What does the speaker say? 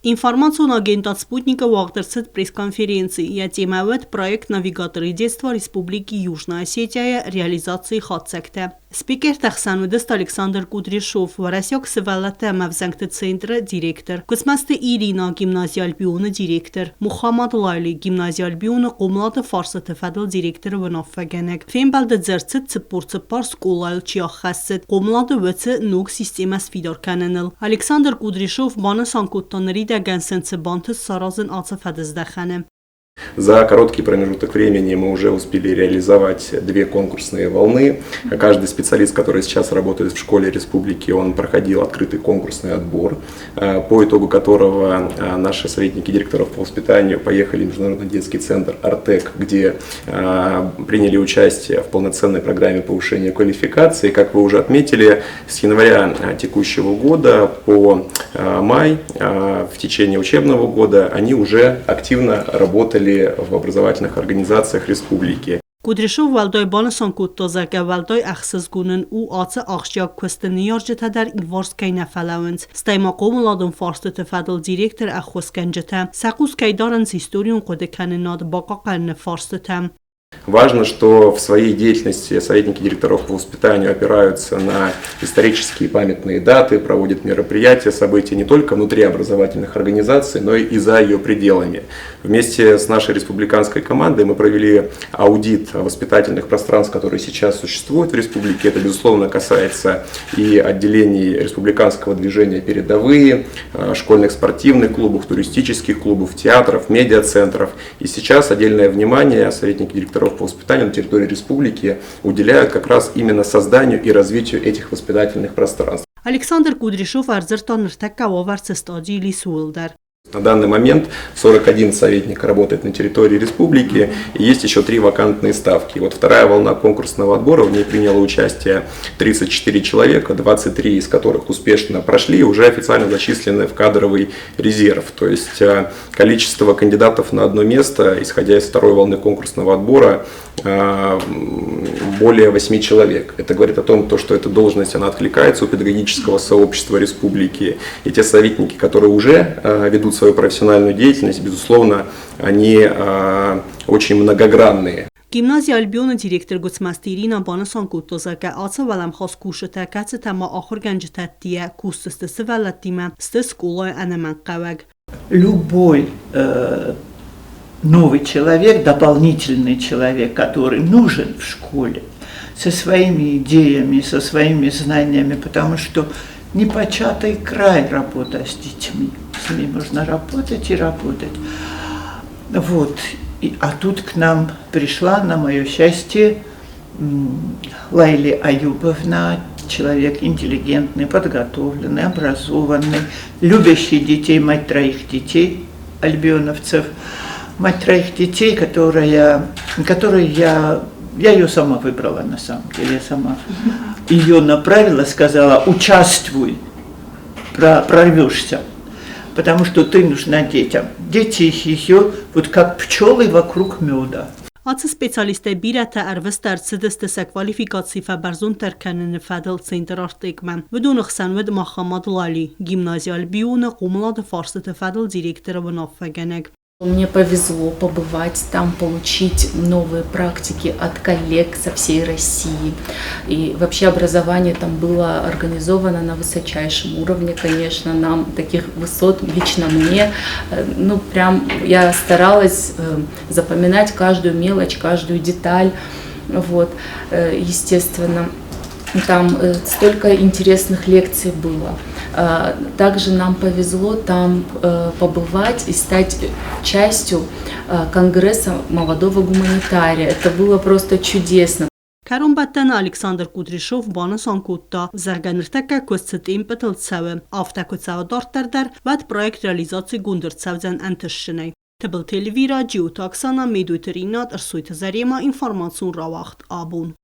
Информационный агентат «Спутника» вагдерцет пресс-конференции. Я темавет проект навигаторы детства Республики Южная Осетия реализации хатсекте. Спикер тахсанудест Александр Кудряшов, варасек севала тема в Санкт-центре директор. Космасты Ирина гимназия Альбиона директор. Мухаммад Лайли гимназия Альбиона комлады фарсаты фадл директор ванаффагенек. Фембалды дзерцет цеппар сколайл чиахассет. Комлады вэце нуг система сфидор каненел. Александр Кудряшов бана санкуттанери дагансенце бантыс саразен ацефадыздахане. За короткий промежуток времени мы уже успели реализовать 2 конкурсные волны. Каждый специалист, который сейчас работает в школе республики, он проходил открытый конкурсный отбор, по итогу которого наши советники директоров по воспитанию поехали в Международный детский центр «Артек», где приняли участие в полноценной программе повышения квалификации. Как вы уже отметили, с января текущего года по май в течение учебного года они уже активно работали в образовательных организациях республики. Кудряшов валдой банасан куттозака валдой ахсызгунын у аца ахшяк квестенияр در این ورس کی نفلاونس استایما قوم لادن فارست تفادل ديريكتور اخوسكنجتا ساقوس کی دارن سيستوريون قد كانناد باقا قرن فارستتم. Важно, что в своей деятельности советники директоров по воспитанию опираются на исторические памятные даты, проводят мероприятия, события не только внутри образовательных организаций, но и за ее пределами. Вместе с нашей республиканской командой мы провели аудит воспитательных пространств, которые сейчас существуют в республике. Это, безусловно, касается и отделений республиканского движения «Передовые», школьных спортивных клубов, туристических клубов, театров, медиацентров. И сейчас отдельное внимание советники директоров по воспитанию на территории республики уделяют как раз именно созданию и развитию этих воспитательных пространств. Александр Кудряшов арзертон ртакаво варцестадии Лисуэлдер. На данный момент 41 советник работает на территории республики, и есть еще 3 вакантные ставки. Вот вторая волна конкурсного отбора, в ней приняло участие 34 человека, 23 из которых успешно прошли и уже официально зачислены в кадровый резерв. То есть количество кандидатов на одно место, исходя из второй волны конкурсного отбора, более 8 человек. Это говорит о том, что эта должность она откликается у педагогического сообщества республики. И те советники, которые уже ведут свою профессиональную деятельность, безусловно, они очень многогранные. Гимназия Альбиона директор Гуцмасти Ирина банасан куттозака аца валам хас кушета каца тама ахор ганджтаттия кустстысы валаттима стыс кулай анаман каваг. Любой новый человек, дополнительный человек, который нужен в школе, со своими идеями, со своими знаниями, потому что непочатый край работа с детьми. С ними можно работать и работать. Вот. А тут к нам пришла, на мое счастье, Лайли Аюбовна, человек интеллигентный, подготовленный, образованный, любящий детей, мать 3 детей, альбионовцев. Мать 3 детей, которая я ее сама выбрала на самом деле, я сама ее направила, сказала: участвуй, прорвешься, потому что ты нужна детям. Дети ее вот как пчелы вокруг меда. Ați specialiste birete arvestar destese kvalifikacji fabarzun terkenin fadel center artikman. Vedun xsanved Muhammad Lali, gimnazia Albiona, qumlad farsete fadel директора ванаффагенек. Мне повезло побывать там, получить новые практики от коллег со всей России. И вообще образование там было организовано на высочайшем уровне, конечно, нам таких высот, лично мне, ну прям я старалась запоминать каждую мелочь, каждую деталь, вот, естественно. Там столько интересных лекций было. Также нам повезло там побывать и стать частью Конгресса молодого гуманитария. Это было просто чудесно. Карумбаттан Александр Кудряшов банасан кутта зарганыртака көстсетим петэлцаве автакутсава дартардар вад проект реализации гундырцавзан антышшынай. Тыбыл телевира, джиута Оксана, медуйтеринат, арсуйта зарема, информацион равахт абун.